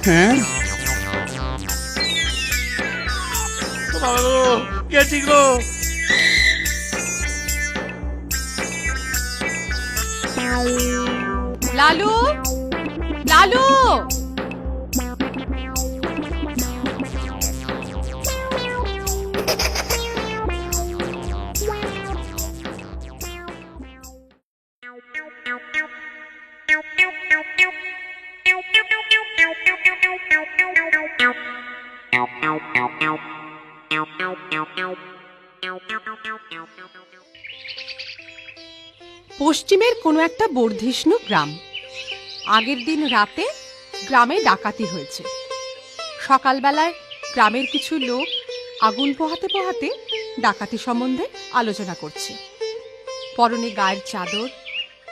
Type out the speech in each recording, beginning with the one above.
হ্যাঁ, বাবা গো, গেছি গো। লালু, লালু, পশ্চিমের কোনো একটা বর্ধিষ্ণু গ্রাম। আগের দিন রাতে গ্রামে ডাকাতি হয়েছে। সকালবেলায় গ্রামের কিছু লোক আগুন পোহাতে পোহাতে ডাকাতি সম্বন্ধে আলোচনা করছে। পরনে গায়ের চাদর,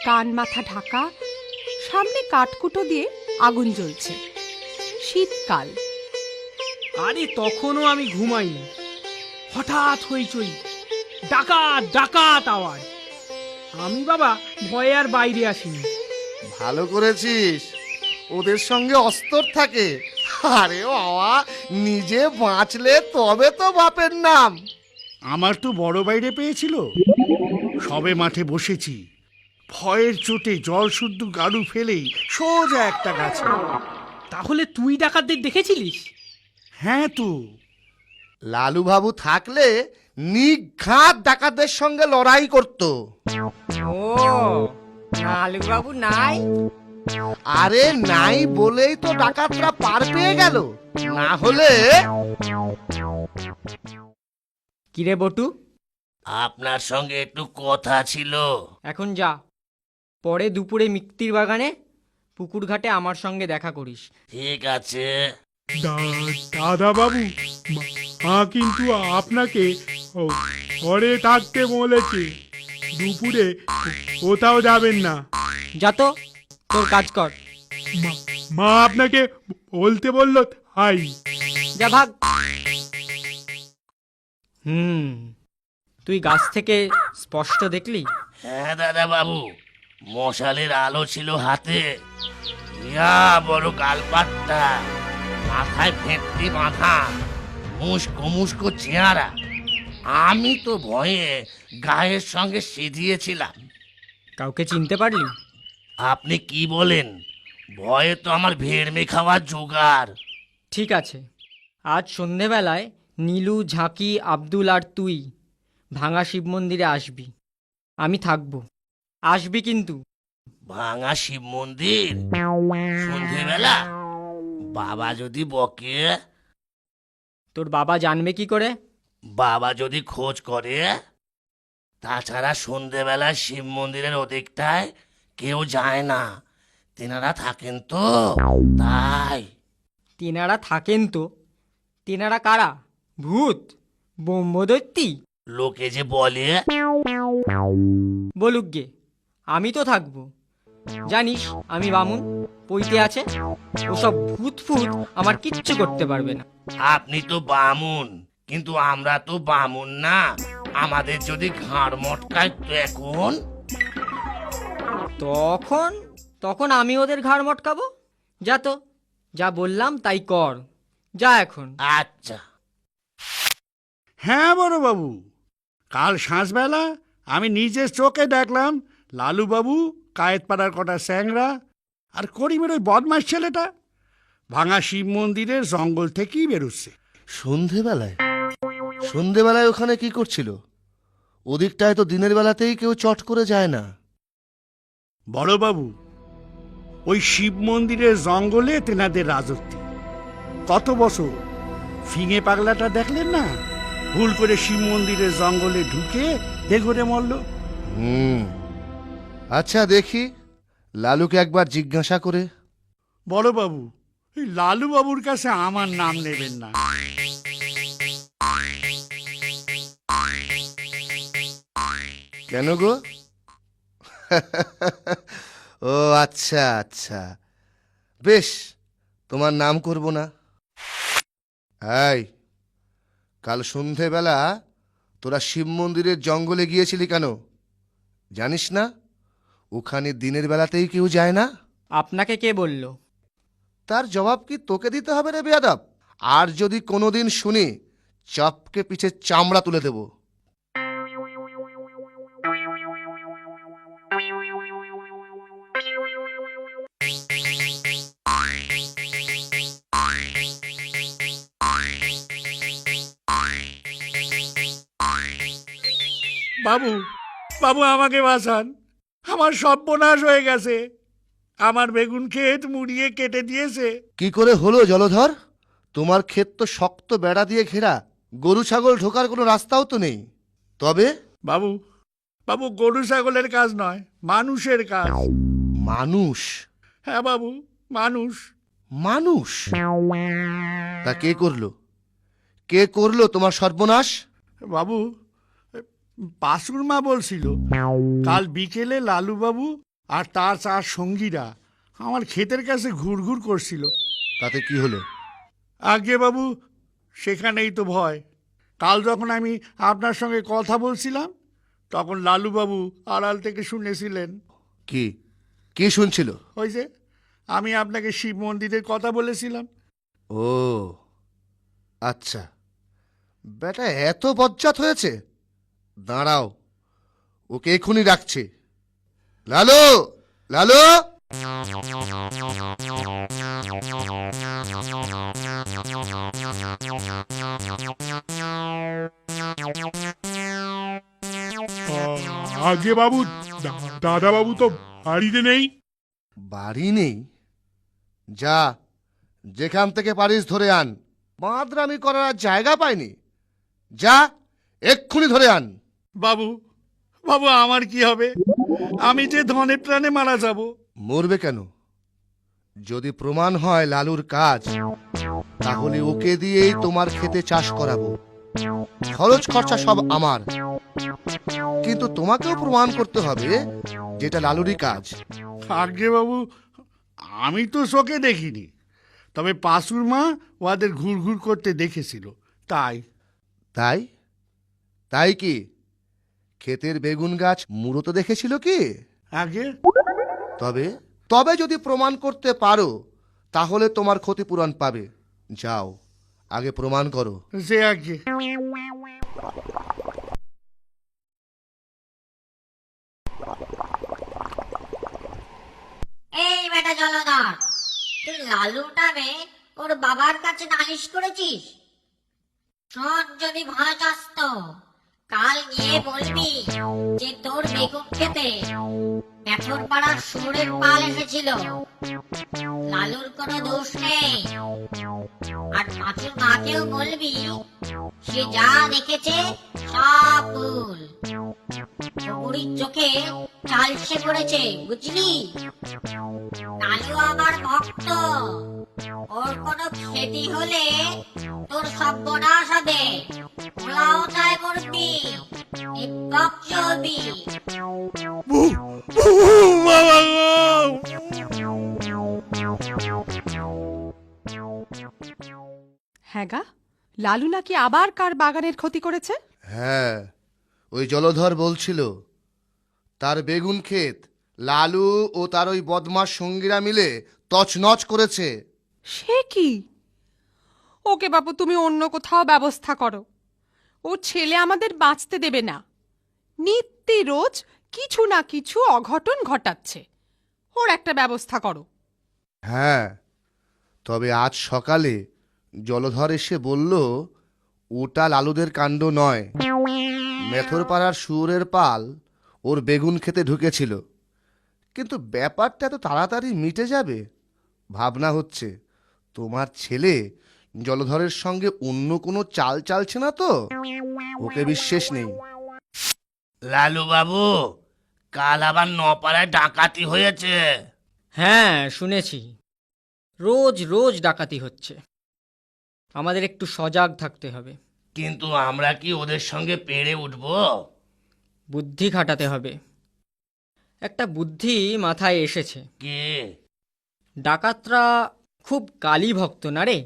কান মাথা ঢাকা, সামনে কাঠকুটো দিয়ে আগুন জ্বলছে। শীতকাল। আরে তখনও আমি ঘুমাইনি, হঠাৎ হইচই, ডাকাত ডাকাত আওয়াজ। আমি বাবা ভয়ে আর বাইরে আসিনি। ভালো করেছিস, ওদের সঙ্গে অস্তর থাকে। আরে বাবা, নিজে বাঁচলে তবে তো বাপের নাম। আমার তো বড় বাইরে পেয়েছিল, সবে মাঠে বসেছি, ভয়ের চোটে জল শুদ্ধ গাড়ু ফেলেই সোজা একটা গাছে। তাহলে তুই ডাকাতদের দেখেছিলিস? হ্যাঁ তো, লালু বাবু থাকলে নিঘাত ডাকাতদের সঙ্গে লড়াই করত। ও, লালু বাবু নাই? আরে নাই বলেই তো ডাকাতরা পার পেয়ে গেল, না হলে। কিরে বটু, আপনার সঙ্গে একটু কথা ছিল। এখন যা, পরে দুপুরে মিত্তির বাগানে পুকুর ঘাটে আমার সঙ্গে দেখা করিস। ঠিক আছে। দাদা বাবু, মা কিন্তু আপনাকে ঘরে থাকতে বলেছে, দুপুরে কোথাও যাবেন না। যা তো, তোর কাজ কর। মা আপনাকে বলতে বলল তাই। যা ভাগ। তুই গাছ থেকে স্পষ্ট দেখলি? হ্যাঁ দাদা বাবু, মশালের আলো ছিল হাতে। ইয়া বড় কালপাট্টা, মাথায় ফেটটি মাথা, মুস্কো মুস্কো চেহারা। আমি তো ভয়ে গায়ের সঙ্গে সিঁধিয়েছিলাম। কাউকে চিনতে পারলি? আপনি কি বলেন? ভয়ে তো আমার ভেড়মে খাওয়ার জোগাড়। ঠিক আছে, আজ সন্ধেবেলায় নীলু, ঝাঁকি, আব্দুল আর তুই ভাঙা শিব মন্দিরে আসবি। আমি থাকবো, আসবি কিন্তু। ভাঙা শিব মন্দির সন্ধেবেলা? বাবা যদি বকে? তোর বাবা জানবে কি করে? বাবা যদি খোঁজ করে? তাছাড়া সন্ধেবেলায় শিব মন্দিরের ওদিকটায় কেউ যায় না, তেনারা থাকেন তো, তাই। তেনারা থাকেন তো? তেনারা কারা? ভূত? ব্রহ্মদৈত্যী? লোকে যে বলে। বলুক গে, আমি তো থাকবো। জানিস আমি বামুন, পইতে আছে। ওসব ভূত ফুত আমার কিচ্ছু করতে পারবে না। আপনি তো বামুন, কিন্তু আমরা তো বামুন না। আমাদের যদি ঘাড় মটকায় তখন? তখন তখন আমি ওদের ঘাড় মটকাবো। যা তো, যা বললাম তাই কর। যা এখন। আচ্ছা। হ্যাঁ বড় বাবু, কাল সাঁঝবেলা আমি নিজের চোখে দেখলাম লালুবাবু, কায়েতপাড়ার কটা স্যাংরা আর করিমের ওই বদমাস ছেলেটা ভাঙা শিব মন্দিরের জঙ্গল থেকেই বেরোচ্ছে। সন্ধেবেলায়? সন্ধেবেলায় ওখানে কি করছিল? ওদিকটায় তো দিনের বেলাতেই কেউ চট করে যায় না। বড়বাবু, ওই শিব মন্দিরের জঙ্গলে তেনাদের রাজত্ব। কত বছর ফিঙে পাগলাটা দেখলেন না, ভুল করে শিব মন্দিরের জঙ্গলে ঢুকে দেঘরে মরল। আচ্ছা দেখি, লালুকে একবার জিজ্ঞাসা করে। বড়বাবু, এই লালু বাবুর কাছে আমার নাম নেবেন না। কেন গো? ও আচ্ছা আচ্ছা, বেশ, তোমার নাম করব না। এই, কাল সন্ধেবেলা তোরা শিব মন্দিরের জঙ্গলে গিয়েছিলি কেন? জানিস না ওখানে দিনের বেলাতেই কেউ যায় না? আপনাকে কে বলল? তার জবাব কি তোকে দিতে হবে রে বেয়াদব? আর যদি কোনোদিন শুনি, চপকে পিছে চামড়া তুলে দেব। বাবু, বাবু আমাকে বাঁচান, আমার সর্বনাশ হয়ে গেছে। আমার বেগুন ক্ষেত মুড়িয়ে কেটে দিয়েছে। কি করে হলো জলধর? তোমার ক্ষেত তো শক্ত বেড়া দিয়ে ঘেরা, গরু ছাগল ঢোকার কোনো রাস্তাও তো নেই। তবে বাবু, বাবু গরু ছাগলের কাজ নয়, মানুষের কাজ। মানুষ? হ্যাঁ বাবু, মানুষ। মানুষ? তা কে করলো? কে করলো তোমার সর্বনাশ? বাবু, পাশুর মা বলছিল কাল বিকেলে লালুবাবু আর তার 4 সঙ্গীরা আমার ক্ষেতের কাছে ঘুরঘুর করছিল। তাতে কি হলো? আগে বাবু, সেখানেই তো ভয়। কাল যখন আমি আপনার সঙ্গে কথা বলছিলাম, তখন লালুবাবু আড়াল থেকে শুনেছিলেন। কি কি শুনছিল? ওই যে আমি আপনাকে শিব মন্দিরের কথা বলেছিলাম। ও আচ্ছা, বেটা এত বজ্জাত হয়েছে। দাঁড়াও, ওকে এখনই রাখছে। লালু, লালু! আগে বাবু, দাদা বাবু তো বাড়িতে নেই। বাড়ি নেই? যা, যেখান থেকে পারিস ধরে আন। বাঁদরামি করার আর জায়গা পাইনি। যা, এক্ষুনি ধরে আন। বাবু, বাবু আমার কি হবে? আমি যে ধনে প্রাণে মারা যাব। মরবে কেন? যদি প্রমাণ হয় লালুর কাজ, তাহলে ওকে দিয়েই তোমার খেতে চাষ করাবো। খরচ খরচা সব আমার, কিন্তু তোমাকেও প্রমাণ করতে হবে যেটা লালুরই কাজ। আগে বাবু, আমি তো চোখে দেখিনি, তবে পাশুর মা ওদের ঘুরঘুর করতে দেখেছিল। তাই তাই? তাই কি ক্ষেতের বেগুন গাছ মুড়োতে দেখেছিল কি? আগে তবে তবে যদি প্রমাণ করতে পারো, তাহলে তোমার ক্ষতিপূরণ পাবে। যাও, আগে প্রমাণ করো। যে আগে এই বেটা জলধর, তুই লালুর নামে ওর বাবার কাছে নালিশ করেছিস? শোন, যদি ভালো চাস তো কাল গিয়ে বলবি যে তোর বেগুন খেতে মেথর পাড়ার শুয়োরের পাল এসেছিল। লালুর কোনো দোষ নেই। আর পাঁচুর মাকেও বলবি সে যা দেখেছে সব ভুল। বুড়ির চোখে চালসে পড়েছে, বুঝলি? লালু আমার ভক্ত, ওর কোনো ক্ষতি হলে তোর সর্বনাশ হবে। ওরাও তাই করবি, নিপক চলবি। বাবা গো! হ্যাঁ গা, লালু নাকি আবার কার বাগানের ক্ষতি করেছে? হ্যাঁ, ওই জলধর বলছিল তার বেগুন ক্ষেত লালু ও তার ওই বদমাস সঙ্গীরা মিলে তছনছ করেছে। সে কি? ওকে বাবু, তুমি অন্য কোথাও ব্যবস্থা করো। ও ছেলে আমাদের বাঁচতে দেবে না। নিত্য রোজ কিছু না কিছু অঘটন ঘটাচ্ছে। ওর একটা ব্যবস্থা করো। হ্যাঁ, তবে আজ সকালে জলধর এসে বলল ওটা লালুদের কাণ্ড নয়। মেথরপাড়ার শুয়োরের পাল ওর বেগুন খেতে ঢুকেছিল। কিন্তু ব্যাপারটা তো তাড়াতাড়ি মিটে যাবে। ভাবনা হচ্ছে তোমার ছেলে জলধরের সঙ্গে অন্য কোনো চাল চালছে না তো? ওকে বিশ্বাস নেই। লালু বাবু, কাল আবার নপাড়ায় ডাকাতি হয়েছে। হ্যাঁ, শুনেছি। রোজ রোজ ডাকাতি হচ্ছে। আমাদের একটু সজাগ থাকতে হবে। কিন্তু আমরা কি ওদের সঙ্গে পেরে উঠবো? বুদ্ধি খাটাতে হবে। একটা বুদ্ধি মাথায় এসেছে। কি? ডাকাতরা খুব কালী ভক্ত না রে।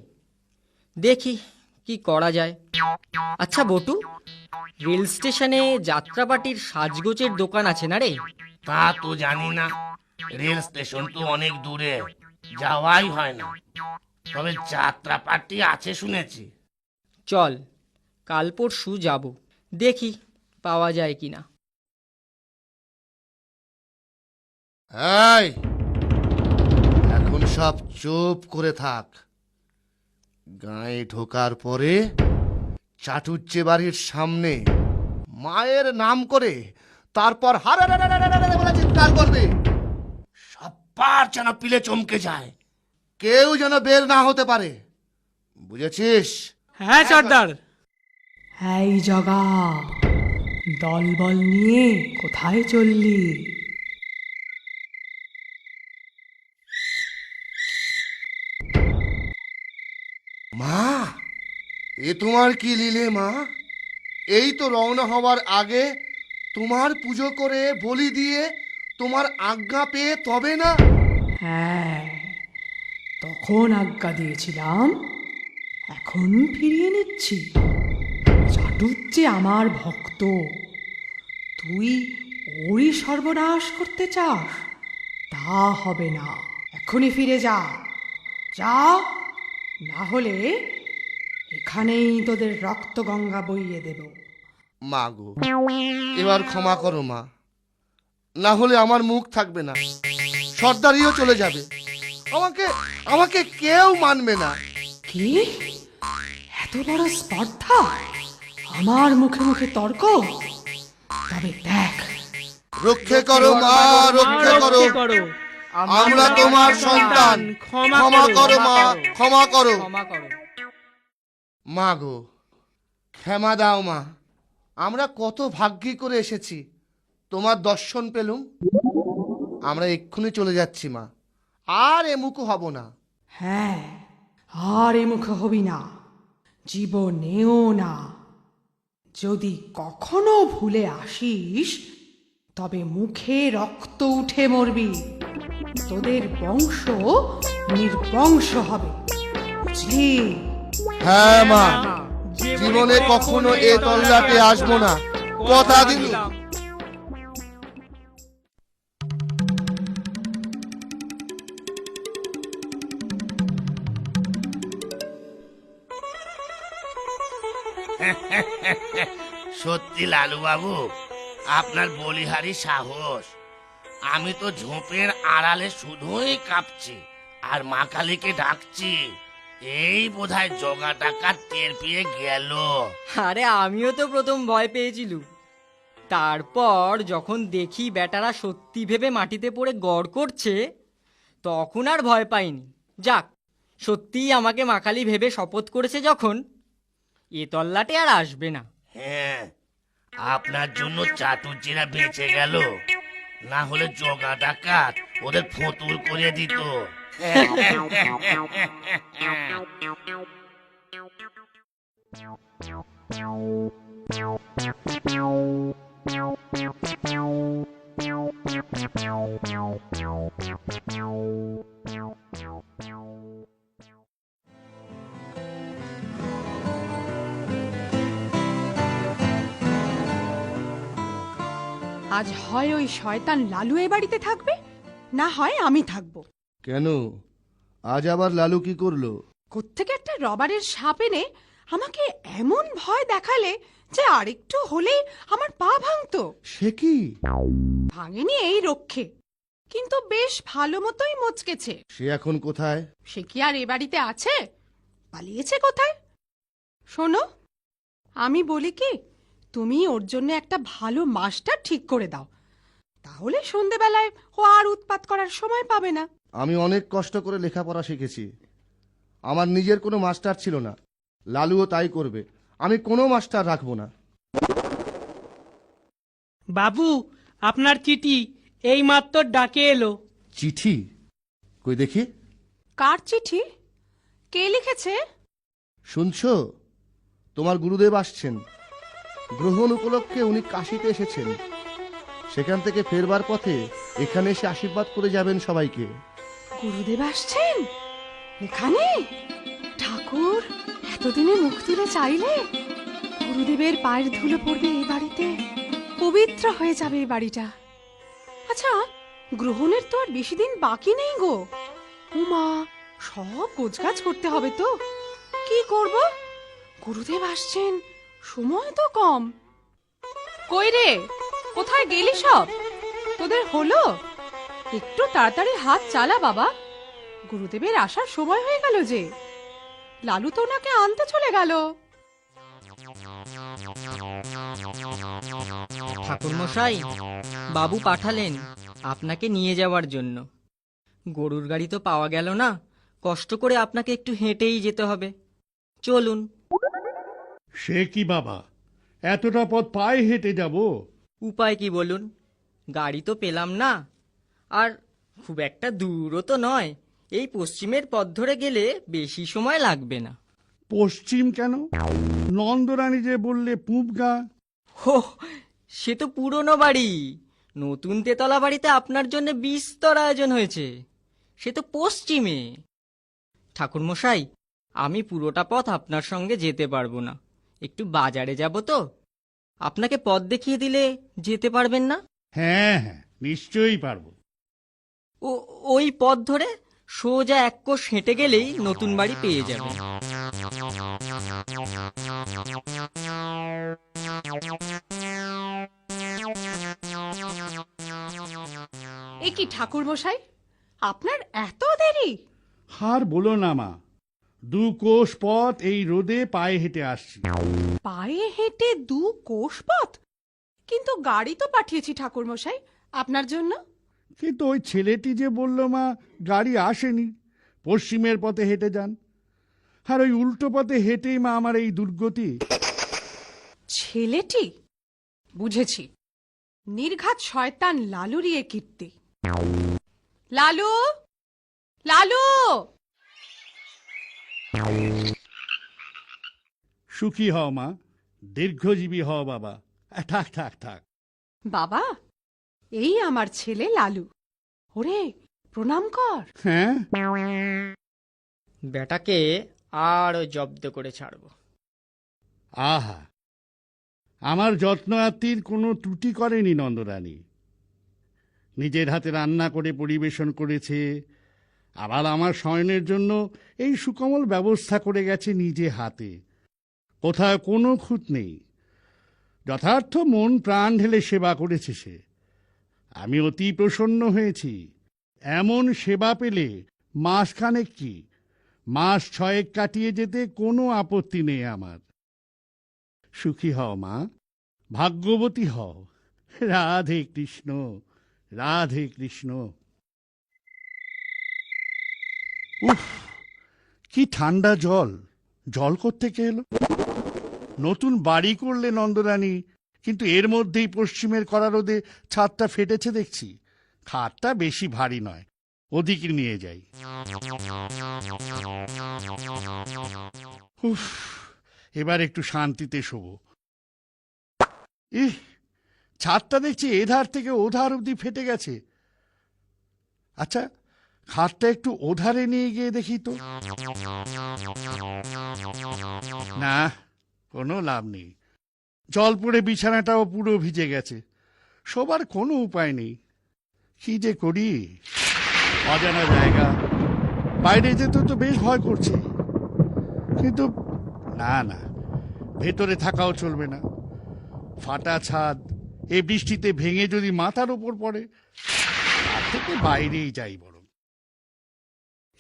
দেখি কি করা যায়। আচ্ছা বটু, রেল স্টেশনে যাত্রাপাটির সাজগোজের দোকান আছে না রে? তা তো জানি না, রেল স্টেশন তো অনেক দূরে। যাওয়াই হয় না। তবে যাত্রা পার্টি আছে শুনেছি। চল, কাল পরশু যাব, দেখি পাওয়া যায় কিনা। এই, এখন সব চুপ করে থাক। গায়ে ঢোকার পরে চাটুজ্জে বাড়ির সামনে মায়ের নাম করে তারপর হারে বলে চিৎকার করবে। সবার যেন পিলে চমকে যায়। কেউ যেন বের না হতে পারে, বুঝেছিস? হ্যাঁ সর্দার। এই জগা, দলবল নিয়ে কোথায় চললি? মা, এ তোমার কি লীলে মা? এই তো রওনা হওয়ার আগে তোমার পুজো করে বলি দিয়ে তোমার আজ্ঞা পেয়ে তবে না। হ্যাঁ, তখন আজ্ঞা দিয়েছিলাম, এখন ফিরিয়ে নিচ্ছি। চাটুজ্জে আমার ভক্ত, তুই ওরই সর্বনাশ করতে চাস? তা হবে না, এখনই ফিরে যা। যা, না হলে এখানেই তোদের রক্ত গঙ্গা বইয়ে দেব। মা গো, এবার ক্ষমা করো মা, না হলে আমার মুখ থাকবে না, সর্দারিও চলে যাবে, আমাকে আমাকে কেউ মানবে না। কি? এত বড় স্পর্ধা? আমার মুখে মুখে তর্ক? তবে দেখ। রক্ষে করো মা, রক্ষে করো, আমরা তোমার সন্তান, ক্ষমা করো মা, ক্ষমা করো। ক্ষমা করো। মা গো, ক্ষমা দাও মা, আমরা কত ভাগ্যি করে এসেছি, তোমার দর্শন পেলুম। আমরা এক্ষুনি চলে যাচ্ছি মা, আর এমুকু হব না। হ্যাঁ, আর এ মুখে হবি না, জীবনেও না। যদি কখনো ভুলে আসিস, তবে মুখে রক্ত উঠে মরবি। তোদের বংশ নির্বংশ হবে, বুঝলি? হ্যাঁ মা, জীবনে কখনো এ তল্লাটে আসবো না, কথা দিলাম। সত্যি লালু বাবু, আপনার বলিহারি সাহস। আমি তো ঝোপের আড়ালে শুধুই কাঁপছি আর মা কালীকে ডাকছি। এই বোধহয় জগা ডাকাত টের পেয়ে গেল। আরে আমিও তো প্রথম ভয় পেয়েছিলুম, তারপর যখন দেখি বেটারা সত্যি ভেবে মাটিতে পড়ে গড় করছে, তখন আর ভয় পাইনি। যাক, সত্যিই আমাকে মাকালি ভেবে শপথ করেছে যখন, এ তল্লাটে আর আসবে না। হ্যাঁ, আপনার জন্য চাটুজ্জিরা বেঁচে গেল, না হলে জগা ডাকাত ওদের ফতুর করে দিত। আজ হয় ওই শয়তান লালু এ বাড়িতে থাকবে, না হয় আমি থাকবো। কেন, আজ আবার লালু কি করলো? কোত্থেকে একটা রবারের সাপ এনে আমাকে এমন ভয় দেখালে যে আরেকটু হলেই আমার পা ভাঙতো। সে কি? ভাঙেনি এই রক্ষে, কিন্তু বেশ ভালো মতোই মচকেছে। সে এখন কোথায়? সে কি আর এ বাড়িতে আছে? পালিয়েছে কোথায়? শোনো, আমি বলি কি, তুমি ওর জন্য একটা ভালো মাস্টার ঠিক করে দাও, তাহলে সন্ধেবেলায় ও আর উৎপাত করার সময় পাবে না। আমি অনেক কষ্ট করে লেখাপড়া শিখেছি, আমার নিজের কোনো মাস্টার ছিল না, লালুও তাই করবে, আমি কোনো মাস্টার রাখবো না। বাবু, আপনার চিঠি এই মাত্র ডাকে এলো। চিঠি? কই দেখি। কার চিঠি? কে লিখেছে? শুনছো, তোমার গুরুদেব আসছেন, গ্রহণ উপলক্ষে উনি কাশিতে এসেছেন, সেখান থেকে ফেরবার পথে এখানে এসে আশীর্বাদ করে যাবেন সবাইকে। গুরুদেব আসছেন এখানে? ঠাকুর, এতদিনে মুখ তুলে চাইলে গুরুদেবের পায়ের ধুলো পড়বে এই বাড়িতে, পবিত্র হয়ে যাবে এই বাড়িটা। আচ্ছা, গ্রহণের তো আর বেশি দিন বাকি নেই গো, উমা, সব গোছগাছ করতে হবে তো। কি করব? গুরুদেব আসছেন, সময় তো কম। কই রে, কোথায় গেলি সব? তোদের হলো? একটু তাড়াতাড়ি হাত চালা বাবা, গুরুদেবের আসার সময় হয়ে গেল যে। লালু তো ওনাকে আনতে চলে গেল। ঠাকুরমশাই, বাবু পাঠালেন আপনাকে নিয়ে যাওয়ার জন্য। গরুর গাড়ি তো পাওয়া গেল না, কষ্ট করে আপনাকে একটু হেঁটেই যেতে হবে। চলুন। সে কি বাবা, এতটা পথ পায়ে হেঁটে যাব? উপায় কি বলুন, গাড়ি তো পেলাম না। আর খুব একটা দূরও তো নয়, এই পশ্চিমের পথ ধরে গেলে বেশি সময় লাগবে না। পশ্চিম কেন? নন্দরানী যে বললে পূবগা। হো, সে তো পুরনো বাড়ি। নতুন তেতলা বাড়িতে আপনার জন্য বিস্তর আয়োজন হয়েছে, সে তো পশ্চিমে। ঠাকুরমশাই, আমি পুরোটা পথ আপনার সঙ্গে যেতে পারবো না, একটু বাজারে যাব তো। আপনাকে পথ দেখিয়ে দিলে যেতে পারবেন না? হ্যাঁ হ্যাঁ, নিশ্চয়ই পারবো। ওই পথ ধরে সোজা এক কোষ হেঁটে গেলেই নতুন বাড়ি পেয়ে যাবেন। এ কি ঠাকুর মশাই, আপনার এত দেরি? হার বলো না মা, 2 কোষ পথ এই রোদে পায়ে হেঁটে আসছি। পায়ে হেঁটে 2 কোষ পথ? কিন্তু গাড়ি তো পাঠিয়েছি ঠাকুর মশাই আপনার জন্য। কিন্তু ওই ছেলেটি যে বলল মা গাড়ি আসেনি, পশ্চিমের পথে হেঁটে যান। আর ওই উল্টো পথে হেঁটেই মা আমার এই দুর্গতি। ছেলেটি? বুঝেছি, নির্ঘাত শয়তান লালুরই এ কীর্তি। লালু, লালু! সুখী হও মা, দীর্ঘজীবী হও বাবা। থাক থাক থাক। বাবা, এই আমার ছেলে লালু। ওরে, প্রণাম কর। হ্যাঁ, বেটাকে আরো জব্দ করে ছাড়বো। আহা, আমার যত্ন আত্মীর কোনো ত্রুটি করেনি নন্দরানী। নিজের হাতে রান্না করে পরিবেশন করেছে, আবার আমার শয়নের জন্য এই সুকমল ব্যবস্থা করে গেছে নিজে হাতে। কোথাও কোনো খুঁত নেই, যথার্থ মন প্রাণ ঢেলে সেবা করেছে সে। আমি অতি প্রসন্ন হয়েছি। এমন সেবা পেলে মাসখানেক কি, মাস 6 কাটিয়ে যেতে কোনো আপত্তি নেই আমার। সুখী হও মা, ভাগ্যবতী হও। রাধে কৃষ্ণ, রাধে কৃষ্ণ। উফ, কি ঠান্ডা জল! জল কোত্থেকে এলো? নতুন বাড়ি করলে নন্দরানী, কিন্তু এর মধ্যেই পশ্চিমের কড়া রোদে ছাদটা ফেটেছে দেখছি। খাটটা বেশি ভারী নয়, ওদিকে নিয়ে যাই। উফ, এবার একটু শান্তিতে শোবো। ইহ, ছাদটা দেখছি এধার থেকে ওধার অব্দি ফেটে গেছে। আচ্ছা, খাটটা একটু ওধারে নিয়ে গিয়ে দেখি তো। না, কোনো লাভ নেই। জল পড়ে বিছানাটাও পুরো ভিজে গেছে। শোবার কোনো উপায় নেই। কি যে করি! অজানা জায়গা, বাইরে যেতে তো বেশ ভয় করছে। কিন্তু না না, ভেতরে থাকাও চলবে না। ফাটা ছাদ এই বৃষ্টিতে ভেঙে যদি মাথার ওপর পড়ে, তার থেকে বাইরেই যাই বরং।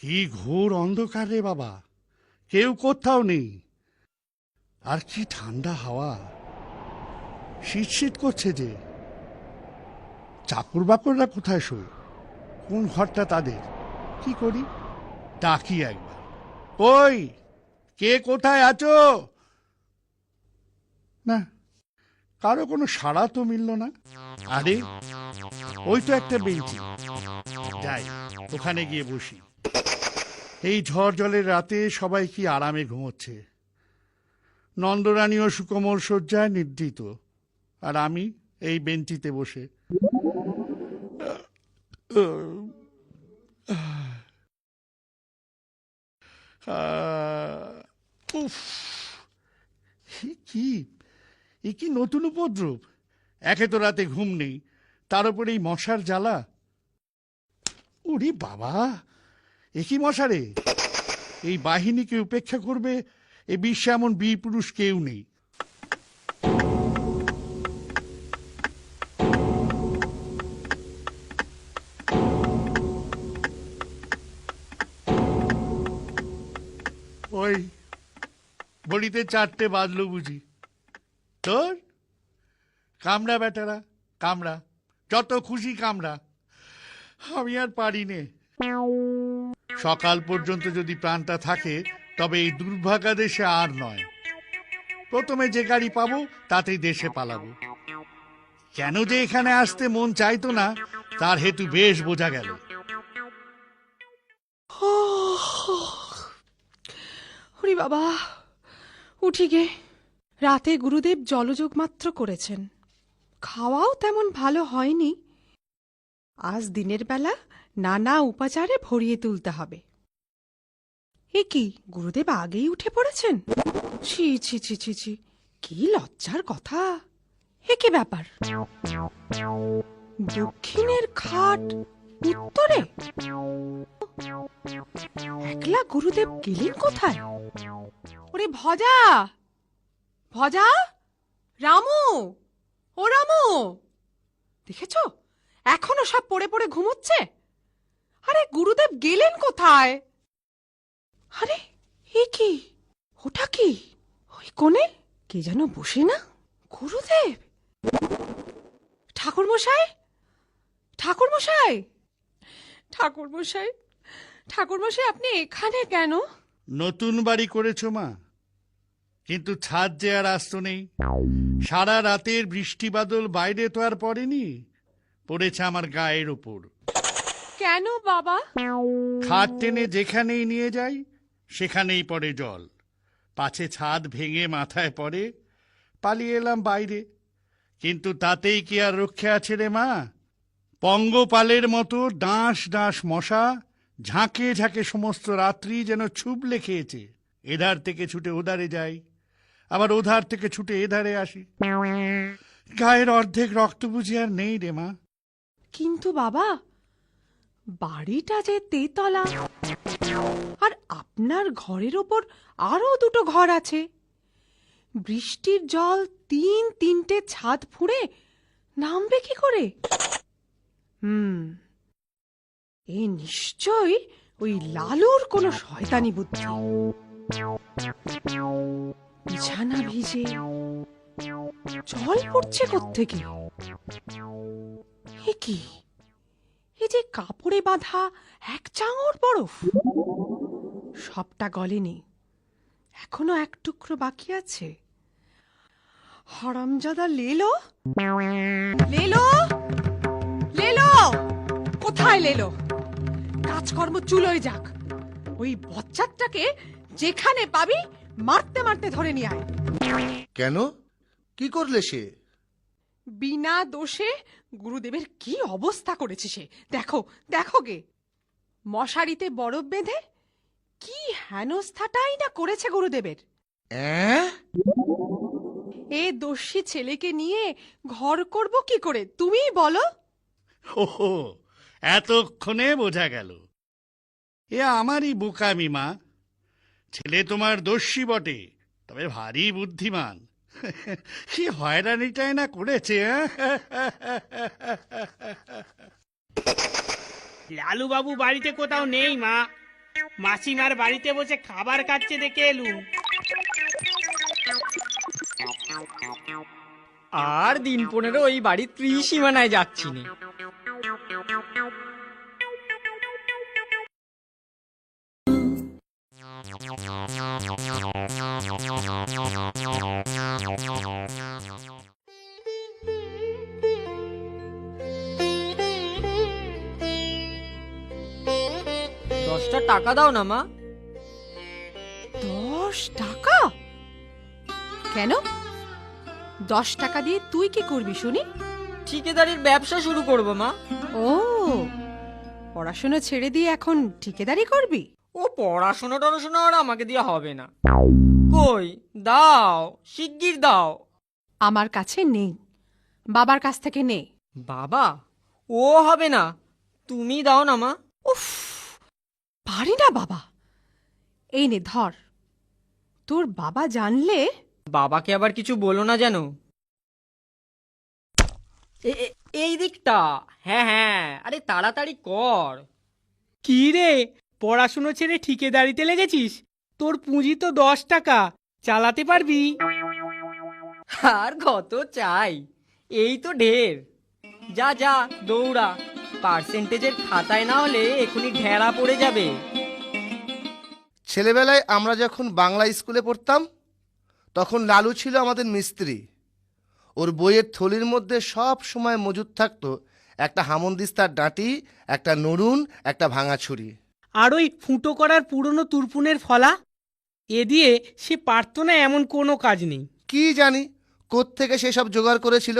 কি ঘোর অন্ধকার রে বাবা, কেউ কোথাও নেই। আর কি ঠান্ডা হাওয়া, শীত শীত করছে যে। চাকর বাকররা কোথায় শোয়? কোন ঘরটা তাদের? কি করি, ডাকি একবার। কই, কে কোথায় আছো? না, কারো কোনো সাড়া তো মিলল না। আরে, ওই তো একটা বেঞ্চি। যাই, ওখানে গিয়ে বসি। এই ঝড় জলের রাতে সবাই কি আরামে ঘুমোচ্ছে। নন্দরানী ও সুকোমল শয্যায় নিদ্রিত, আর আমি এই বেঞ্চিতে বসে। উফ, এ কি নতুন উপদ্রব! একে তো রাতে ঘুম নেই, তার উপরে এই মশার জ্বালা। ওরে বাবা, একই মশারে, এই বাহিনীকে উপেক্ষা করবে এ বিশ্বে এমন বীর পুরুষ কেউ নেই। ওই বলিতে 4টে বাজলো বুঝি। তোর কামড়া বেটারা, কামড়া, যত খুশি কামড়া, আমি আর পারি নে। সকাল পর্যন্ত যদি প্রাণটা থাকে তবে এই দুর্ভাগা দেশে আর নয়। প্রথমে যে গাড়ি পাবো তাতেই দেশে পালাবো। কেন যে এখানে আসতে মন চাইতো না তার হেতু বেশ বোঝা গেল। ওরে বাবা, উঠি গে। রাতে গুরুদেব জলযোগ মাত্র করেছেন, খাওয়াও তেমন ভালো হয়নি। আজ দিনের বেলা নানা উপাচারে ভরিয়ে তুলতে হবে। এ কি, গুরুদেব আগেই উঠে পড়েছেন? ছি ছি ছি ছি ছি, কি লজ্জার কথা! এ কি ব্যাপার? দক্ষিণের খাট উত্তরে, একলা গুরুদেব গেলেন কোথায়? ওরে ভজা, ভজা, রামু, ও রামু, দেখেছ এখনো সব পড়ে পড়ে ঘুমোচ্ছে। আরে গুরুদেব গেলেন কোথায়? আরে এ কি, ওটা কি? ওই কোণে কে যেন বসে না? গুরুদেব! ঠাকুরমশাই, ঠাকুরমশাই, ঠাকুরমশাই, ঠাকুরমশাই, আপনি এখানে কেন? নতুন বাড়ি করেছো মা, কিন্তু ছাদ যে আর আস্ত নেই। সারা রাতের বৃষ্টি বাদল বাইরে তো আর পড়েনি, পড়েছে আমার গায়ের ওপর। কেন বাবা? খাট টেনে যেখানেই নিয়ে যাই সেখানেই পড়ে জল। পাছে ছাদ ভেঙে মাথায় পড়ে, পালিয়ে এলাম বাইরে, কিন্তু তাতেই কি আর রক্ষে আছে রে মা? পঙ্গপালের মতো ডাঁশ ডাঁশ মশা ঝাঁকে ঝাঁকে সমস্ত রাত্রি যেন ছুবলে খেয়েছে। এধার থেকে ছুটে ওধারে যাই, আবার ওধার থেকে ছুটে এধারে আসি। গায়ের অর্ধেক রক্ত বুঝি আর নেই রে মা। কিন্তু বাবা, বাড়িটা যে তেতলা, আর আপনার ঘরের ওপর আরো 2টো ঘর আছে। বৃষ্টির জল 3-3টে ছাদ ফুঁড়ে নামবে কি করে? এ নিশ্চয়ই ওই লালুর কোনো শয়তানি বুদ্ধি। বিছানা ভিজে, জল পড়ছে কোত্থেকে? এ কি, এ যে কাপড়ে বাঁধা 1 চাঙড় বরফ, সবটা গলেনি, এখনো 1 টুকরো বাকি আছে। হারামজাদা লেলো, লেলো, লেলো, কোথায় লেলো? কাজকর্ম চুলোয় যাক, ওই বচ্চাটাকে যেখানে পাবি মারতে মারতে ধরে নিয়ে আয়। কেন, কি করলে সে? বিনা দোষে গুরুদেবের কি অবস্থা করেছে সে, দেখো দেখো গে। মশারিতে বরফ বেঁধে কি হেনস্থাটাই না করেছে গুরুদেবের। এ দোষী ছেলেকে নিয়ে ঘর করব কি করে, তুমিই বলো? ওহো, এতক্ষণে বোঝা গেল। এ আমারই বোকামি মা। ছেলে তোমার দোষী বটে, তবে ভারী বুদ্ধিমান। কি হয়রানিটাই না করেছে। লালু বাবু বাড়িতে কোথাও নেই মা, মাসিমার বাড়িতে বসে খাবার খাচ্ছে দেখে এলুম। আর দিন 15 ওই বাড়ির ত্রিসীমানায় যাচ্ছি নে। টাকা দাও না মা। 10 টাকা? কেন? 10 টাকা দিয়ে তুই কি করবি শুনি? ঠিকাদারির ব্যবসা শুরু করব মা। ও, পড়াশোনা ছেড়ে দিয়ে এখন ঠিকাদারি করবি? ও পড়াশোনা টড়াশোনা আর আমাকে দিয়ে হবে না। কই দাও, শিগগির দাও। আমার কাছে নেই, বাবার কাছ থেকে নে। বাবা, ও হবে না, তুমি দাও না মা। উফ, পারি না বাবা। এই নে ধর, তোর বাবা জানলে। বাবাকে আবার কিছু বলো না যেন। এই দিকটা। হ্যাঁ হ্যাঁ, আরে তাড়াতাড়ি কর। কি রে, পড়াশুনো ছেড়ে ঠিকেদারিতে লেগেছিস? তোর পুঁজি তো 10 টাকা, চালাতে পারবি? আর কত চাই, এই তো ঢের। যা যা দৌড়া, পার্সেন্টেজের খাতায় না হলে এখনই ঢেরা পড়ে যাবে। ছেলেবেলায় আমরা যখন বাংলা স্কুলে পড়তাম তখন লালু ছিল আমাদের মিস্ত্রি। ওর বইয়ের থলির মধ্যে সব সময় মজুদ থাকতো একটা হামনদিস্তার ডাঁটি, একটা নড়ুন, একটা ভাঙা ছুরি। আর ওই ফুটো করার পুরনো তুরপুনের ফলা, এ দিয়ে সে পারত না এমন কোনো কাজ নেই। কি জানি কোত্থেকে সেসব জোগাড় করেছিল।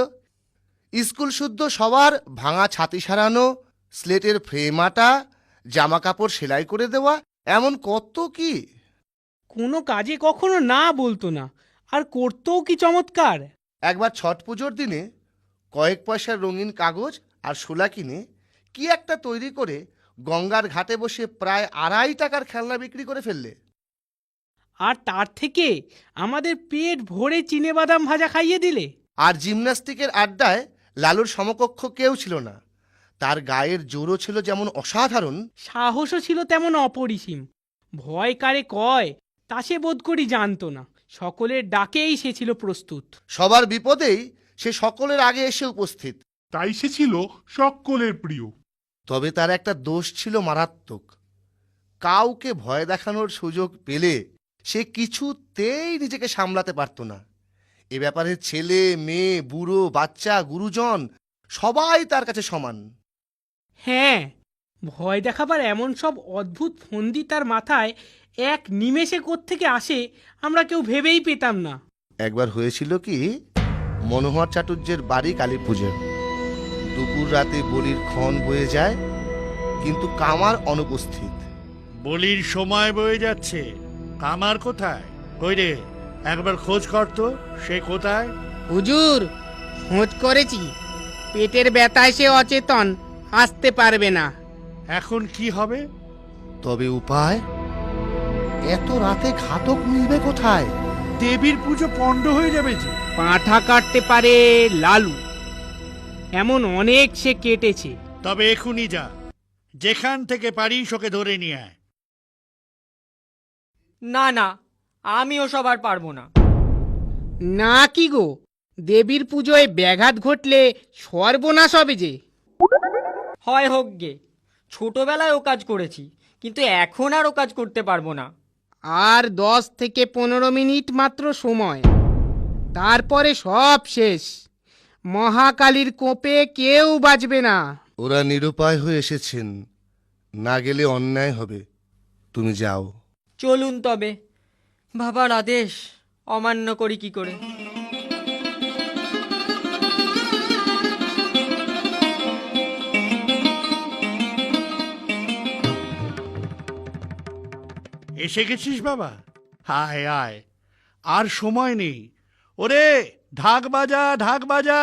স্কুল শুদ্ধ সবার ভাঙা ছাতি সারানো, স্লেটের ফ্রেম আটা, জামা কাপড় সেলাই করে দেওয়া, এমন কত কি। কোনো কাজে কখনো না বলতো না, আর করতেও কি চমৎকার। একবার ছট পুজোর দিনে কয়েক পয়সার রঙিন কাগজ আর শোলা কিনে কি একটা তৈরি করে গঙ্গার ঘাটে বসে প্রায় 2.5 টাকার খেলনা বিক্রি করে ফেললে। আর তার থেকে আমাদের পেট ভরে চিনেবাদাম ভাজা খাইয়ে দিলে। আর জিমন্যাস্টিকের আড্ডায় লালুর সমকক্ষ কেউ ছিল না। তার গায়ের জোরও ছিল যেমন অসাধারণ, সাহসও ছিল তেমন অপরিসীম। ভয় কারে কয় তা সে বোধ করি জানতো না। সকলের ডাকেই সে ছিল প্রস্তুত। সবার বিপদেই সে সকলের আগে এসে উপস্থিত। তাই সে ছিল সকলের প্রিয়। তবে তার একটা দোষ ছিল মারাত্মক। কাউকে ভয় দেখানোর সুযোগ পেলে সে কিছুতেই নিজেকে সামলাতে পারত না। এ ব্যাপারে ছেলে মেয়ে বুড়ো বাচ্চা গুরুজন সবাই তার কাছে সমান। হ্যাঁ, ভয় দেখাবার এমন সব অদ্ভুত ফন্দি তার মাথায় এক নিমেষে কোত্থেকে আসে আমরা কেউ ভেবেই পেতাম না। একবার হয়েছিল কি, মনোহর চাটুর্যের বাড়ি কালী পুজো। দুপুর রাতে বলির ক্ষণ বয়ে যায়, কিন্তু কামার অনুপস্থিত। বলির সময় বয়ে যাচ্ছে, কামার কোথায়? কই রে, একবার খোঁজ করতো, সে কোথায়? হুজুর, খোঁজ করেছি, পেটের ব্যথায় সে অচেতন, আসতে পারবে না। এখন কি হবে? তবে উপায়? এত রাতে ঘাতক মিলবে কোথায়? দেবীর পুজো পণ্ড হয়ে যাবে যে। পাঁঠা কাটতে পারে লালু, এমন অনেক সে কেটেছে। তবে এখুনি যা, যেখান থেকে পারিস ওকে ধরে নিয়ে আয়। না না, আমি ওসব আর পারবো না। না কি গো, দেবীর পুজোয় ব্যাঘাত ঘটলে সর্বনাশ হবে যে। হয় হোক গে, ছোটবেলায় ও কাজ করেছি, কিন্তু এখন আর ও কাজ করতে পারবো না। আর 10 থেকে 15 মিনিট মাত্র সময়, তারপরে সব শেষ। মহাকালীর কোপে কেউ বাঁচবে না। ওরা নিরুপায় হয়ে এসেছেন, না গেলে অন্যায় হবে। তুমি যাও। চলুন তবে, বাবার আদেশ অমান্য করি কি করে। এসে গেছিস বাবা? হায় আয়, আর সময় নেই। ওরে ঢাক বাজা, ঢাক বাজা।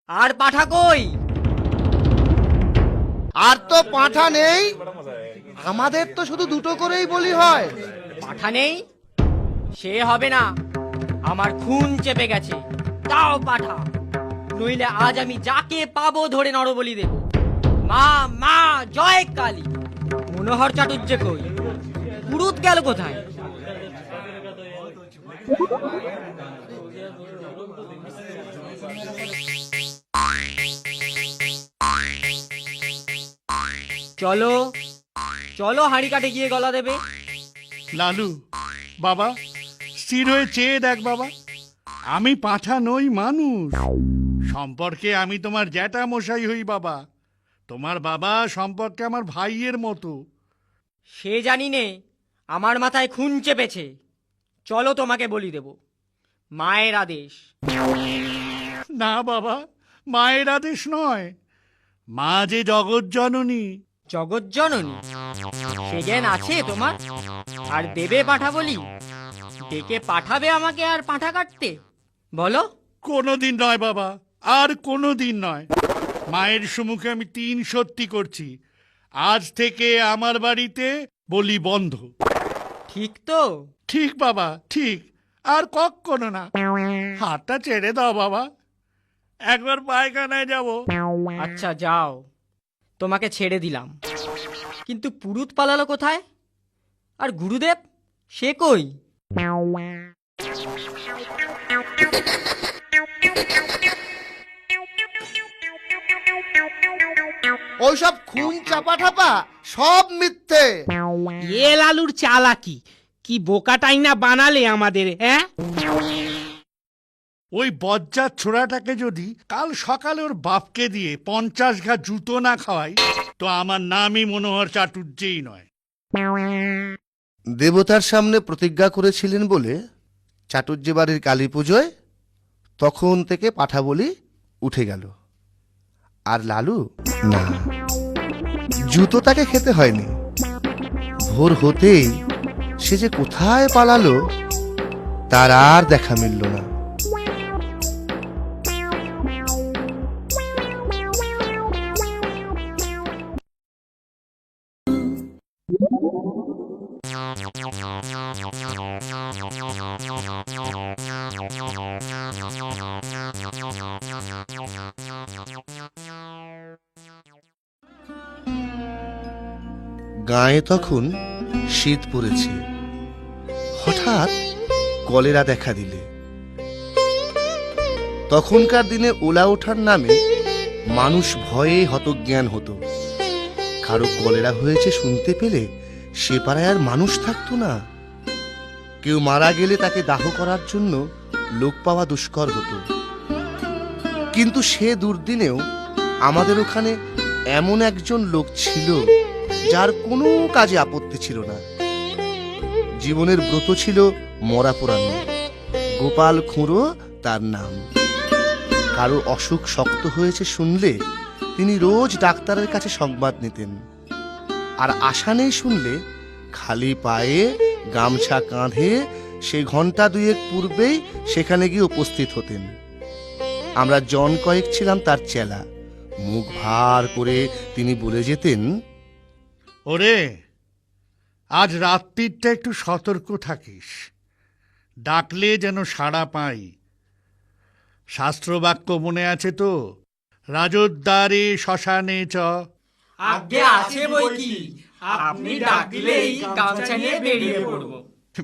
আর পাঠা কই? আর তো পাঁঠা নেই, আমাদের তো শুধু দুটো করেই বলি হয়। পাঠা নেই? সে হবে না, আমার খুন চেপে গেছে। দাও পাঠা, নইলে আজ আমি যাকে পাবো ধরে নরবলি দেব। মা মা জয় কালী। মনোহর চাটুর্য কই? পুরুত গেল কোথায়? চলো চলো, হাঁড়ি কাটে গিয়ে গলা দেবে। লালু বাবা, স্থির হয়ে চেয়ে দেখ বাবা, আমি পাঁঠা নই, মানুষ। সম্পর্কে আমি তোমার জ্যাঠা মশাই হই বাবা। তোমার বাবা সম্পর্কে আমার ভাইয়ের মতো। সে জানি নে, আমার মাথায় খুন চেপেছে। চলো তোমাকে বলি দেব। মায়ের আদেশ। না বাবা, মায়ের আদেশ নয়, মা যে জগৎ জননী। জগজ্জননী? সে জ্ঞান আছে তোমার? আর দেবে পাঠা বলি? ডেকে পাঠাবে আমাকে আর পাঁঠা কাটতে? বলো। কোনোদিন নয় বাবা, আর কোনোদিন নয়। মায়ের সম্মুখে আমি 3 সত্যি করছি, আজ থেকে আমার বাড়িতে বলি বন্ধ। ঠিক তো? ঠিক বাবা, ঠিক। আর কখনো না। হাতটা ছেড়ে দাও বাবা, একবার পায়খানায় যাব। আচ্ছা যাও, তোমাকে ছেড়ে দিলাম। কিন্তু পুরুত পালালো কোথায়? আর গুরুদেব, সে কই? ওইসব খুন চাপা ঠাপা সব মিথ্যে। এ লালুর চালাকি, কি বোকাটাই না বানালে আমাদের, হ্যাঁ? ওই বজ্জাত ছোড়াটাকে যদি কাল সকালে ওর বাপকে দিয়ে 50 ঘা জুতো না খাওয়াই, তো আমার নামই মনোহর চাটুর্যেই নয়। দেবতার সামনে প্রতিজ্ঞা করেছিলেন বলে চাটুর্য বাড়ির কালী পুজোয় তখন থেকে পাঠা বলি উঠে গেল। আর লালু না, জুতো তাকে খেতে হয়নি। ভোর হতেই সে যে কোথায় পালালো তার আর দেখা মিলল না। গায়ে তখন শীত পড়েছে। হঠাৎ কলেরা দেখা দিলে। তখনকার দিনে ওলা ওঠার নামে মানুষ ভয়ে হতজ্ঞান হতো। কারো কলেরা হয়েছে শুনতে পেলে সে পাড়ায় আর মানুষ থাকতো না। কেউ মারা গেলে তাকে দাহ করার জন্য লোক পাওয়া দুষ্কর হতো। কিন্তু সে দুর্দিনেও আমাদের ওখানে এমন একজন লোক ছিল যার কোনো কাজে আপত্তি ছিল না। জীবনের ব্রত ছিল মরা পোড়ানো। গোপাল খুঁড়ো তার নাম। কারো অসুখ শক্ত হয়েছে শুনলে তিনি রোজ ডাক্তারের কাছে সংবাদ নিতেন। আর আশা নেই শুনলে খালি পায়ে গামছা কাঁধে সে ঘন্টা 2 পূর্বেই সেখানে গিয়ে উপস্থিত হতেন। আমরা জন কয়েক ছিলাম তার চেলা। মুখ ভার করে তিনি বলে যেতেন, ওরে, আজ রাত্রিটা একটু সতর্ক থাকিস, ডাকলে যেন সাড়া পাই। শাস্ত্রবাক্য মনে আছে তো? রাজোদ্দারে শ্মশানে চ। আগে আছে বই কি, আপনি ডাকলেই গামছা নিয়ে বেরিয়ে পড়ব।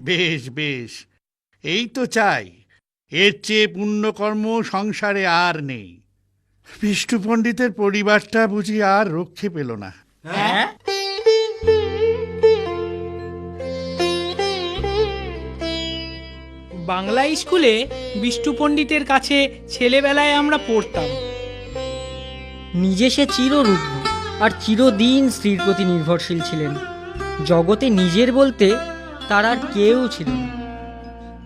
বেশ বেশ, এই তো চাই। এর চেয়ে পুণ্যকর্ম সংসারে আর নেই। বিষ্ণু পণ্ডিতের পরিবারটা বুঝি আর রক্ষে পেল না। হ্যাঁ? বাংলা স্কুলে বিষ্ণু পণ্ডিতের কাছে ছেলেবেলায় আমরা পড়তাম। নিজে সে চিররুগ্ন আর চিরদিন স্ত্রীর প্রতি নির্ভরশীল ছিলেন। জগতে নিজের বলতে তার আর কেউ ছিল না।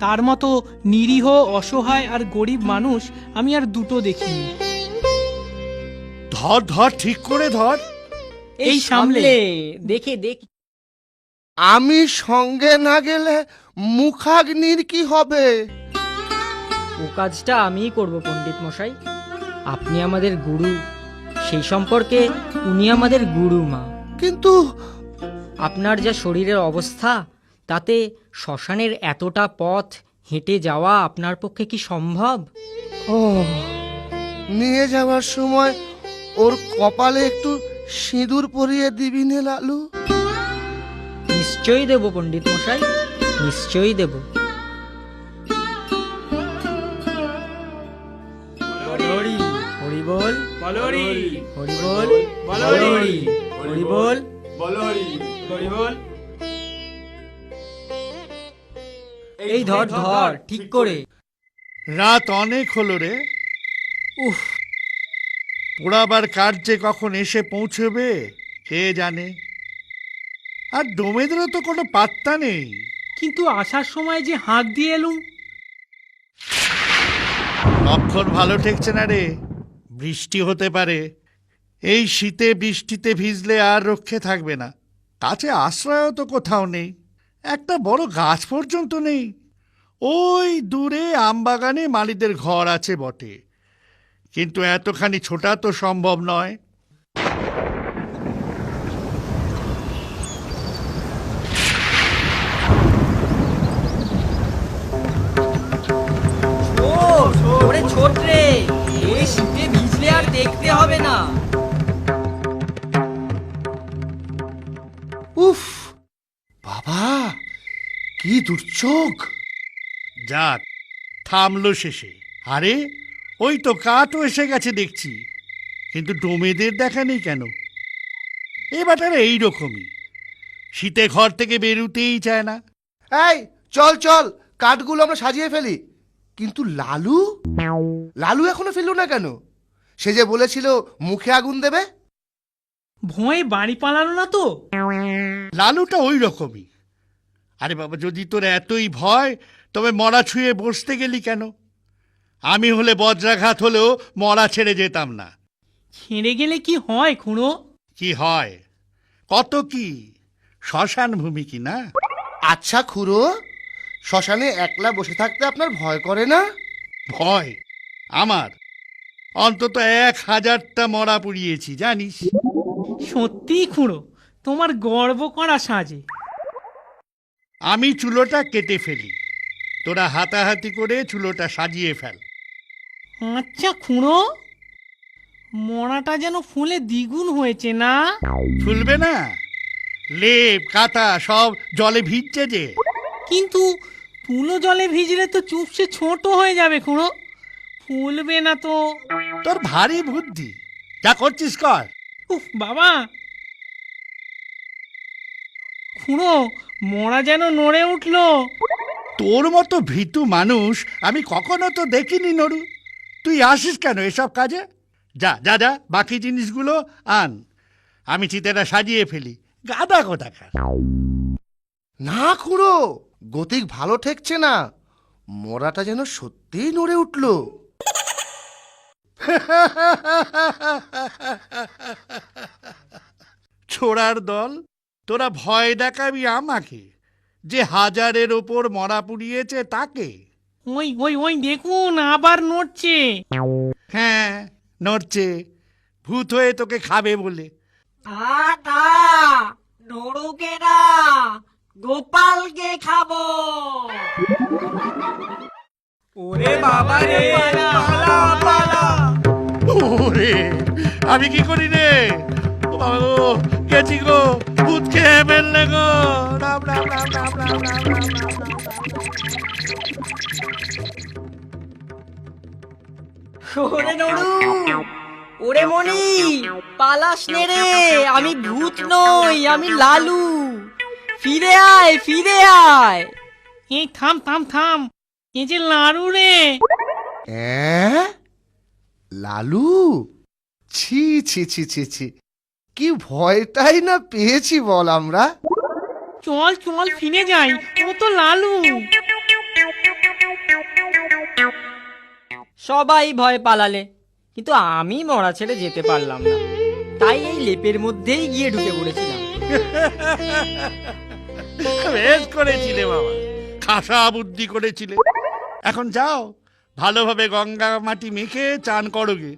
তার মতো নিরীহ, অসহায় আর গরিব মানুষ আমি আর দুটো দেখিনি। ধর ধর, ঠিক করে ধর। এই সামলে। দেখে দেখে। আমি সঙ্গে না গেলে মুখাগ্নির কি হবে? ও কাজটা আমিই করব পণ্ডিত মশাই। আপনি আমাদের গুরু, সেই সম্পর্কে উনি আমাদের গুরু মা। কিন্তু আপনার যা শরীরের অবস্থা, তাতে শ্মশানের এতটা পথ হেঁটে যাওয়া আপনার পক্ষে কি সম্ভব? ও, নিয়ে যাওয়ার সময় ওর কপালে একটু সিঁদুর পরিয়ে দিবি নে লালু? নিশ্চয়ই দেব পণ্ডিত মশাই, নিশ্চয়ই দেব। হরি হরি বল, হরি বল, হরি বল, হরি বল। এই ধর ধর, ঠিক করে। রাত অনেক হলো রে। উফ, পোড়াবার কার্যে কখন এসে পৌঁছবে কে জানে। আর ডোমেদেরও তো কোনো পাত্তা নেই। কিন্তু আসার সময় যে হাঁক দিয়ে এলুম। লক্ষণ ভালো ঠেকছে না রে, বৃষ্টি হতে পারে। এই শীতে বৃষ্টিতে ভিজলে আর রক্ষে থাকবে না। কাছে আশ্রয়ও তো কোথাও নেই, একটা বড় গাছ পর্যন্ত নেই। ওই দূরে আমবাগানে মালিদের ঘর আছে বটে, কিন্তু এতখানি ছোটা তো সম্ভব নয়। ওরে ছোট রে, এই শীতে ভিজলে আর দেখতে হবে না। উফ বাবা, কি দুর্যোগ! যাক, থামলো শেষে। আরে ওই তো কাঠও এসে গেছে দেখছি, কিন্তু ডোমেদের দেখা নেই কেন? এ ব্যাটারা এইরকমই, শীতে ঘর থেকে বেরুতেই চায় না। এই চল চল, কাঠগুলো আমরা সাজিয়ে ফেলি। কিন্তু লালু, লালু এখনো ফেললো না কেন? সে যে বলেছিল মুখে আগুন দেবে। ভয়ে বাড়ি পালালো না তো? লালুটা ওই রকমই। আরে বাবা, যদি তোর এতই ভয় তবে মরা ছুঁয়ে বসতে গেলি কেন? আমি হলে বজ্রাঘাত হলেও মরা ছেড়ে যেতাম না। ছেড়ে গেলে কি হয় খুড়ো? কি হয়? কত কি, শ্মশান ভূমি কি না? আচ্ছা খুড়ো, শ্মশানে একলা বসে থাকতে আপনার ভয় করে না? ভয় আমার? অন্তত 1000টা মরা পুড়িয়েছি জানিস। সত্যি খুড়ো, তোমার গর্ব করা সাজে। আমি চুলোটা কেটে ফেলি, তোরা হাতাহাতি করে চুলোটা সাজিয়ে ফেল। আচ্ছা খুড়ো, মরাটা যেন ফুলে দ্বিগুণ হয়েছে না? ফুলবে না? লেপ কাতা সব জলে ভিজছে যে। কিন্তু তুলো জলে ভিজলে তো চুপসে ছোট হয়ে যাবে খুড়ো, ফুলবে না তো। তোর ভারী বুদ্ধি, যা করছিস কর। উফ বাবা! খুড়ো, মরা যেন নড়ে উঠলো। তোর মতো ভীতু মানুষ আমি কখনো তো দেখিনি নড়ু। তুই আসিস কেন এসব কাজে? যা যা যা, বাকি জিনিসগুলো আন, আমি চিতেটা সাজিয়ে ফেলি। গাদা কোথাকার! না খুড়ো, গতিক ভালো ঠেকছে না। মরাটা যেন সত্যিই নড়ে উঠলো। ছোড়ার দল, তোরা ভয় দেখাবি আমাকে, যে 1000-এর ওপর মরা পুড়িয়েছে তাকে। ওই ওই ওই দেখুন, আবার নড়ছে। হ্যাঁ, নড়ছে, ভূত হয়ে তোকে খাবে বলে। না, নড়ুকে না, গোপালকে খাবো। ওরে বাবা রে, পালা পালা। ওরে, আমি কি করি রে? ও বাবা গো, গেছি গো, ভূত খেয়ে ফেললে গো। রাম রাম রাম রাম রাম রাম রাম রাম রাম। ওরে নড়ু, ওরে মনি, পালাস নে রে, আমি ভূত নই, আমি লালু। ফিরে আয়, ফিরে আয়। এই থাম থাম থাম, এ যে লাড়ু রে। লালু, ছি ছি ছি ছি ছি, কি ভয়টাই না পেয়েছি বল আমরা। চল চল ফিরে যাই, ও তো লালু। সবাই ভয় পালালে, কিন্তু আমি মরা ছেড়ে যেতে পারলাম না, তাই এই লেপের মধ্যেই গিয়ে ঢুকে পড়েছিলাম। বেশ করেছিলে বাবা, খাসা বুদ্ধি করেছিলে। এখন যাও, ভালোভাবে গঙ্গা মাটি মেখে চান করোগে।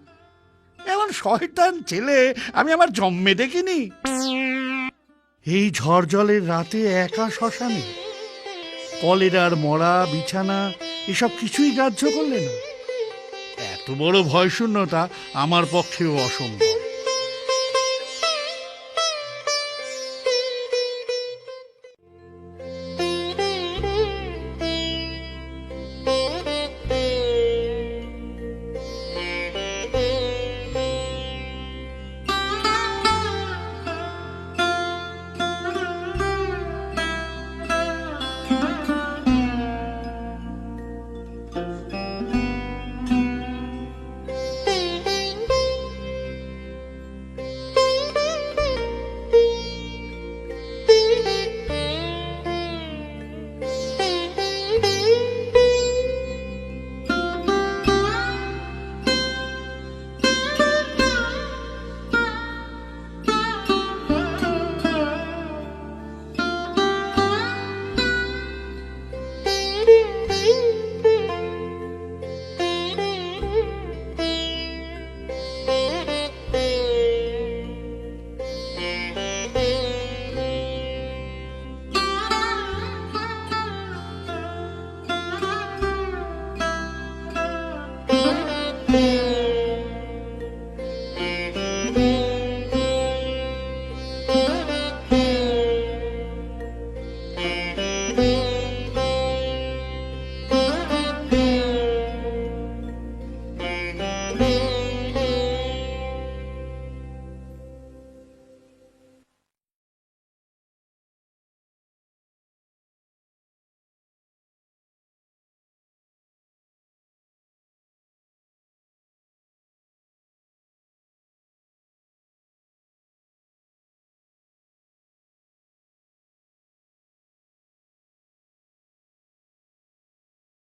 এমন শয়তান ছেলে আমি আমার জন্মে দেখিনি। এই ঝড় জলের রাতে একা শ্মশানে, কলেরার মরা বিছানা এসব কিছুই গ্রাহ্য করলে না। এত বড় ভয় শূন্যতা আমার পক্ষেও অসম্ভব।